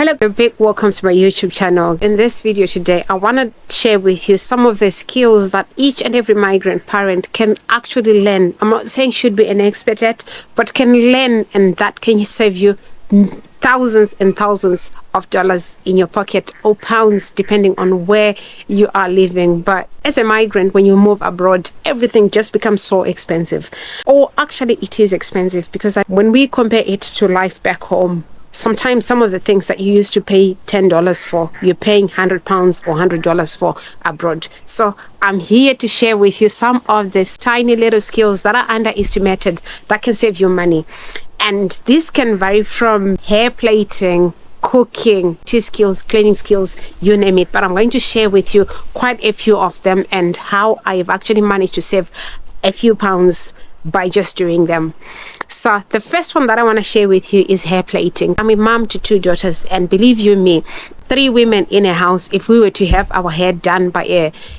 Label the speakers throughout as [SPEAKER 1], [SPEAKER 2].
[SPEAKER 1] Hello, a big welcome to my YouTube channel. In this video today, I want to share with you some of the skills that each and every migrant parent can actually learn. I'm not saying should be an expert at, but can learn, and that can save you thousands and thousands of dollars in your pocket, or pounds depending on where you are living. But as a migrant, when you move abroad, everything just becomes so expensive. Or actually it is expensive, because when we compare it to life back home, sometimes some of the things that you used to pay $10 for, you're paying £100 or $100 for abroad. So I'm here to share with you some of these tiny little skills that are underestimated that can save you money. And this can vary from hair plaiting, cooking, tea skills, cleaning skills, you name it. But I'm going to share with you quite a few of them and how I've actually managed to save a few pounds by just doing them. So the first one that I want to share with you is hair plaiting. I'm a mom to 2 daughters, and believe you me, 3 women in a house, if we were to have our hair done by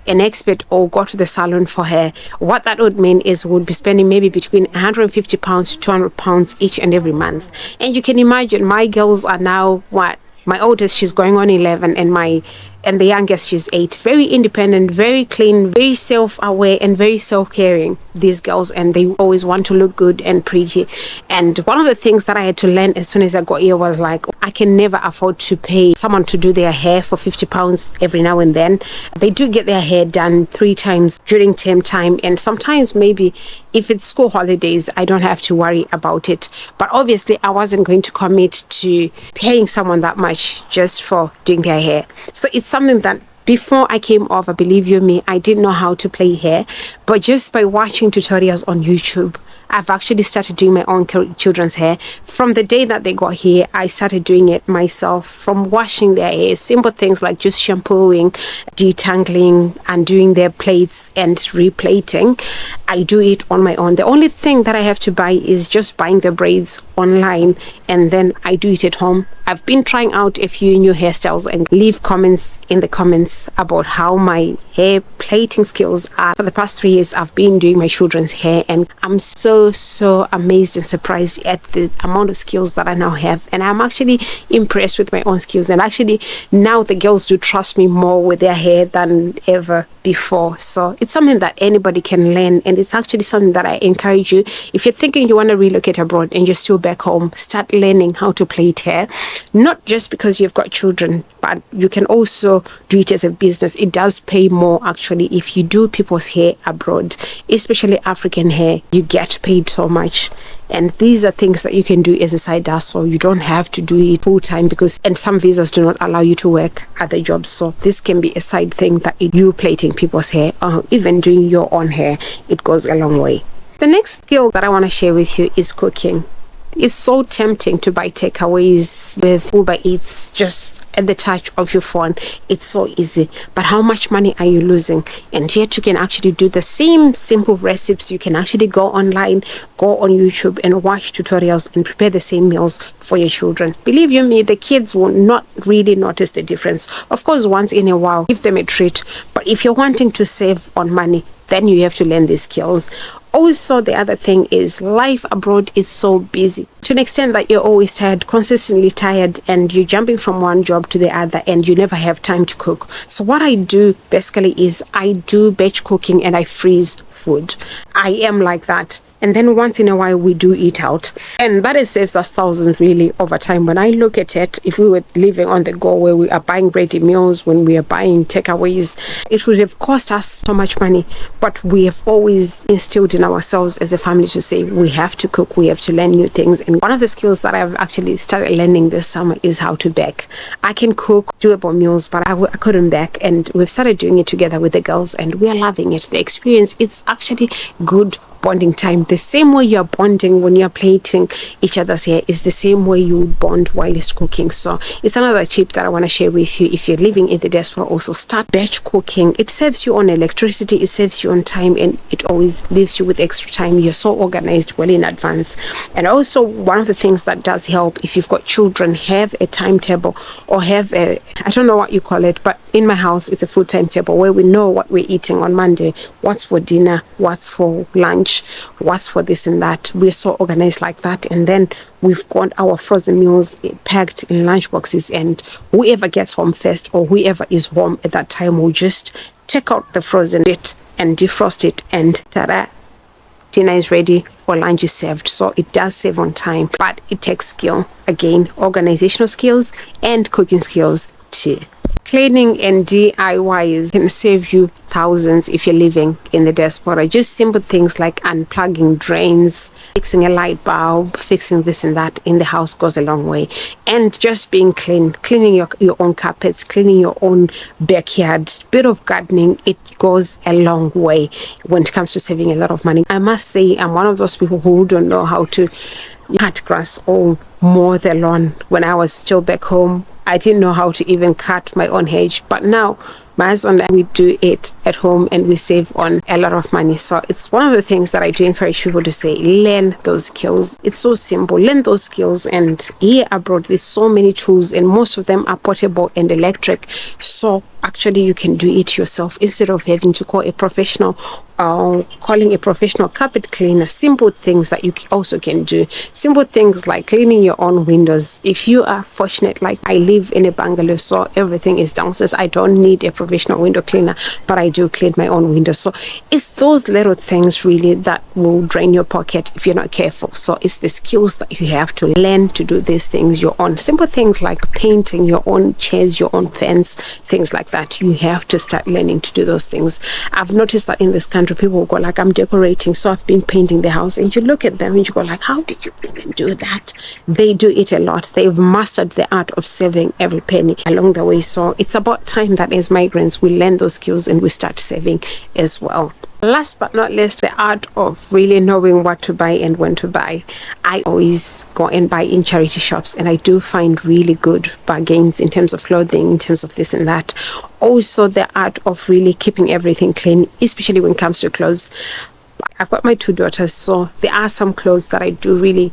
[SPEAKER 1] an expert or go to the salon for hair, what that would mean is we'll be spending maybe between £150 to £200 each and every month. And you can imagine, my girls are now what? My oldest, she's going on 11, and the youngest, she's 8. Very independent, very clean, very self-aware, and very self-caring, these girls, and they always want to look good and pretty. And one of the things that I had to learn as soon as I got here was like, I can never afford to pay someone to do their hair for £50 every now and then. They do get their hair done 3 times during term time, and sometimes maybe if it's school holidays, I don't have to worry about it. But obviously I wasn't going to commit to paying someone that much just for doing their hair. So it's something that before I came over, believe you me, I didn't know how to plait hair, but just by watching tutorials on YouTube, I've actually started doing my own children's hair. From the day that they got here, I started doing it myself, from washing their hair, simple things like just shampooing, detangling, and doing their plaits and replating. I do it on my own. The only thing that I have to buy is just buying the braids online, and then I do it at home. I've been trying out a few new hairstyles, and leave comments in the comments about how my hair plaiting skills are. For the past 3 years, I've been doing my children's hair, and I'm so amazed and surprised at the amount of skills that I now have. And I'm actually impressed with my own skills. And actually, now the girls do trust me more with their hair than ever before. So it's something that anybody can learn, and it's actually something that I encourage you. If you're thinking you want to relocate abroad and you're still back home, start learning how to plait hair. Not just because you've got children, but you can also do it as a business. It does pay more actually if you do people's hair abroad, especially African hair. You get paid so much. And these are things that you can do as a side hustle. You don't have to do it full time, and some visas do not allow you to work other jobs. So this can be a side thing that you plaiting people's hair, or even doing your own hair. It goes a long way. The next skill that I want to share with you is cooking. It's so tempting to buy takeaways with Uber Eats just at the touch of your phone. It's so easy, but how much money are you losing? And yet you can actually do the same simple recipes. You can actually go online, go on YouTube and watch tutorials and prepare the same meals for your children. Believe you me, the kids will not really notice the difference. Of course, once in a while, give them a treat. But if you're wanting to save on money, then you have to learn these skills. Also, the other thing is life abroad is so busy to an extent that you're always tired, consistently tired, and you're jumping from one job to the other, and you never have time to cook. So what I do basically is I do batch cooking and I freeze food. I am like that. And then once in a while we do eat out, and that saves us thousands really over time. When I look at it, if we were living on the go where we are buying ready meals, when we are buying takeaways, it would have cost us so much money. But we have always instilled in ourselves as a family to say we have to cook, we have to learn new things. And one of the skills that I've actually started learning this summer is how to bake. I can cook doable meals, but I couldn't bake, and we've started doing it together with the girls, and we are loving it. The experience, it's actually good bonding time. The same way you're bonding when you're plaiting each other's hair is the same way you bond while it's cooking. So it's another tip that I want to share with you. If you're living in the diaspora, also start batch cooking. It saves you on electricity, it saves you on time, and it always leaves you with extra time. You're so organized well in advance. And also, one of the things that does help, if you've got children, have a timetable or have a I don't know what you call it, but in my house it's a food timetable where we know what we're eating on Monday, what's for dinner, what's for lunch, what's for this and that. We're so organized like that. And then we've got our frozen meals packed in lunch boxes, and whoever gets home first or whoever is home at that time will just take out the frozen bit and defrost it, and ta-da, dinner is ready or lunch is served. So it does save on time, but it takes skill. Again, organizational skills and cooking skills too. Cleaning and DIYs can save you thousands if you're living in the diaspora. Just simple things like unplugging drains, fixing a light bulb, fixing this and that in the house goes a long way. And just being clean, cleaning your own carpets, cleaning your own backyard, bit of gardening, it goes a long way when it comes to saving a lot of money. I must say, I'm one of those people who don't know how to cut grass or mow the lawn. When I was still back home, I didn't know how to even cut my own hedge, but now my husband and I, we do it at home and we save on a lot of money. So it's one of the things that I do encourage people to say, learn those skills. It's so simple, learn those skills. And here abroad, there's so many tools and most of them are portable and electric. So actually you can do it yourself instead of having to call a professional or calling a professional carpet cleaner. Simple things that you also can do. Simple things like cleaning your own windows. If you are fortunate, like I live in a bungalow, so everything is downstairs. I don't need a professional window cleaner, but I do clean my own windows. So it's those little things really that will drain your pocket if you're not careful. So it's the skills that you have to learn to do these things your own. Simple things like painting your own chairs, your own fence, things like that. You have to start learning to do those things. I've noticed that in this country, people go like, I'm decorating, so I've been painting the house, and you look at them and you go like, how did you even do that? They do it a lot. They've mastered the art of saving every penny along the way. So it's about time that as migrants we learn those skills and we start saving as well. Last but not least, the art of really knowing what to buy and when to buy. I always go and buy in charity shops, and I do find really good bargains in terms of clothing, in terms of this and that. Also, the art of really keeping everything clean, especially when it comes to clothes. I've got my 2 daughters, so there are some clothes that I do really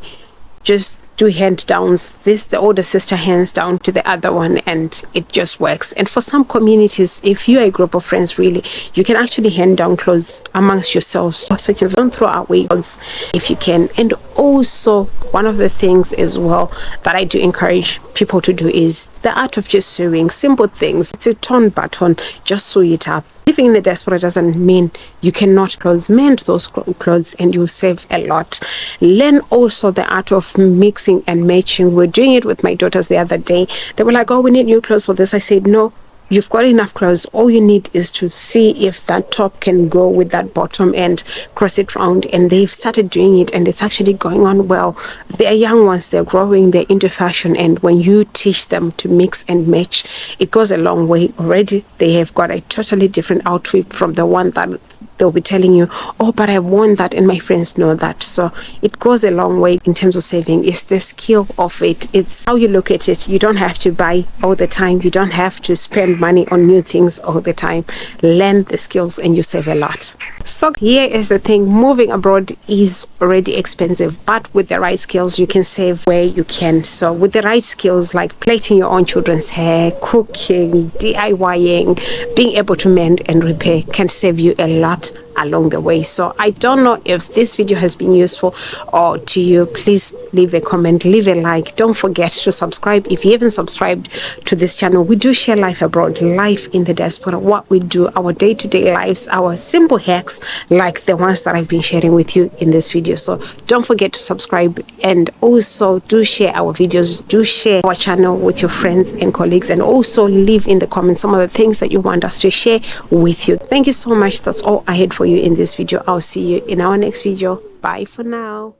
[SPEAKER 1] just do hand downs. The older sister hands down to the other one, and it just works. And for some communities, if you are a group of friends, really, you can actually hand down clothes amongst yourselves, such as don't throw away clothes if you can. And also, one of the things as well that I do encourage people to do is the art of just sewing. Simple things. It's a torn button, just sew it up. Living in the diaspora doesn't mean you cannot mend those clothes, and you'll save a lot. Learn also the art of mixing and matching. We're doing it with my daughters the other day. They were like, oh, we need new clothes for this. I said, no, you've got enough clothes. All you need is to see if that top can go with that bottom and cross it round. And they've started doing it, and it's actually going on well. They're young ones, they're growing, they're into fashion, and when you teach them to mix and match, it goes a long way. Already they have got a totally different outfit from the one that they'll be telling you, oh, but I worn that and my friends know that. So it goes a long way in terms of saving. It's the skill of it. It's how you look at it. You don't have to buy all the time. You don't have to spend money on new things all the time. Learn the skills and you save a lot. So here is the thing. Moving abroad is already expensive, but with the right skills, you can save where you can. So with the right skills like plaiting your own children's hair, cooking, DIYing, being able to mend and repair can save you a lot along the way. So I don't know if this video has been useful or to you. Please leave a comment, leave a like. Don't forget to subscribe if you haven't subscribed to this channel. We do share life abroad, life in the diaspora, what we do, our day-to-day lives, our simple hacks like the ones that I've been sharing with you in this video. So don't forget to subscribe, and also do share our videos, do share our channel with your friends and colleagues, and also leave in the comments some of the things that you want us to share with you. Thank you so much. That's all I had for you in this video. I'll see you in our next video. Bye for now.